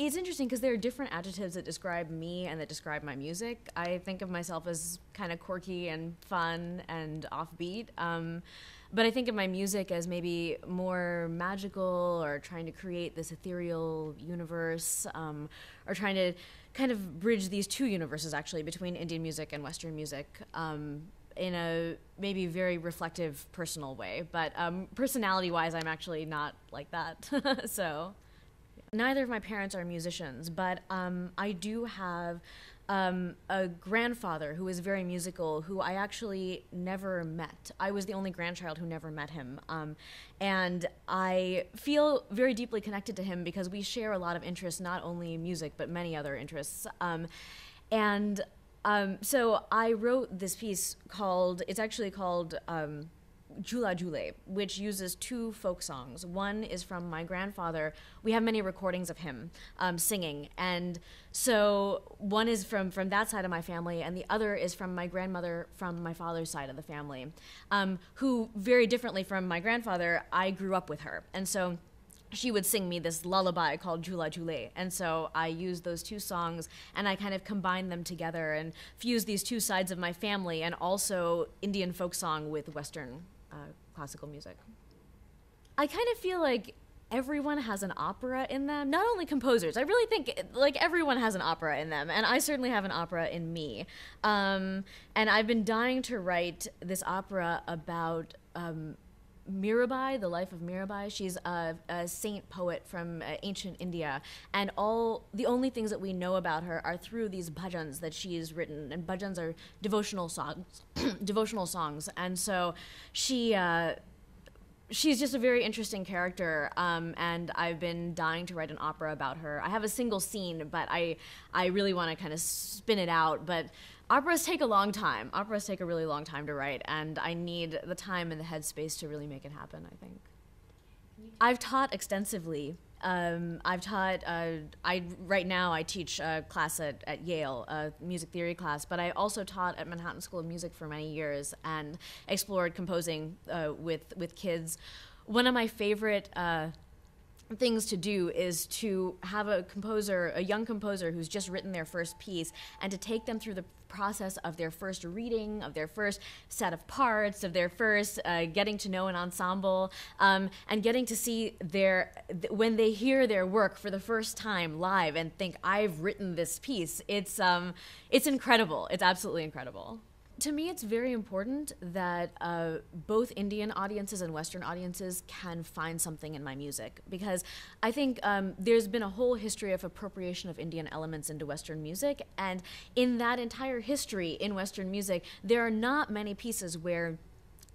It's interesting because there are different adjectives that describe me and that describe my music. I think of myself as kind of quirky and fun and offbeat. But I think of my music as maybe more magical, or trying to create this ethereal universe, or trying to kind of bridge these two universes, actually, between Indian music and Western music, in a maybe very reflective, personal way. But personality-wise, I'm actually not like that. So neither of my parents are musicians, but I do have a grandfather who is very musical, who I actually never met. I was the only grandchild who never met him. And I feel very deeply connected to him because we share a lot of interests, not only music, but many other interests. So I wrote this piece it's actually called Jula Jule, which uses two folk songs. One is from my grandfather. We have many recordings of him singing. And so one is from that side of my family, and the other is from my grandmother from my father's side of the family, who, very differently from my grandfather, I grew up with her. And so she would sing me this lullaby called Jula Jule. And so I used those two songs, and I kind of combined them together and fused these two sides of my family, and also Indian folk song with Western classical music. I kind of feel like everyone has an opera in them, not only composers. I really think like everyone has an opera in them, and I certainly have an opera in me. And I've been dying to write this opera about Mirabai, the life of Mirabai. She's a saint poet from ancient India, and the only things that we know about her are through these bhajans that she's written, and bhajans are devotional songs, devotional songs. And so she's just a very interesting character, and I've been dying to write an opera about her. I have a single scene, but I really want to kind of spin it out. But operas take a long time. Operas take a really long time to write, and I need the time and the headspace to really make it happen, I think. I've taught extensively. Right now I teach a class at Yale, a music theory class, but I also taught at Manhattan School of Music for many years and explored composing with kids. One of my favorite things to do is to have a young composer who's just written their first piece, and to take them through the process of their first reading, of their first set of parts, of their first getting to know an ensemble, and getting to see when they hear their work for the first time live and think, I've written this piece. It's incredible. It's absolutely incredible. To me, it's very important that both Indian audiences and Western audiences can find something in my music, because I think there's been a whole history of appropriation of Indian elements into Western music, and in that entire history in Western music, there are not many pieces where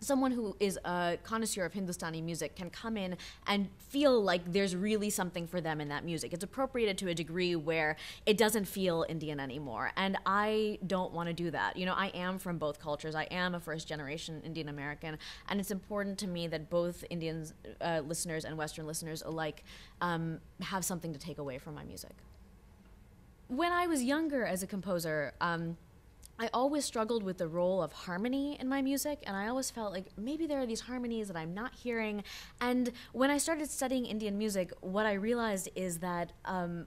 someone who is a connoisseur of Hindustani music can come in and feel like there's really something for them in that music. It's appropriated to a degree where it doesn't feel Indian anymore. And I don't want to do that. You know, I am from both cultures. I am a first-generation Indian American, and it's important to me that both Indian listeners and Western listeners alike have something to take away from my music. When I was younger as a composer, I always struggled with the role of harmony in my music, and I always felt like maybe there are these harmonies that I'm not hearing. And when I started studying Indian music, what I realized is that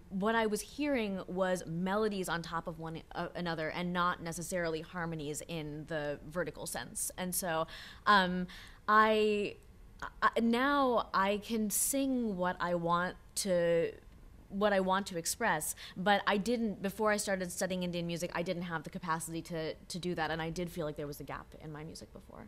what I was hearing was melodies on top of one another, and not necessarily harmonies in the vertical sense. And so now I can sing what I want to express, but before I started studying Indian music, I didn't have the capacity to do that, and I did feel like there was a gap in my music before.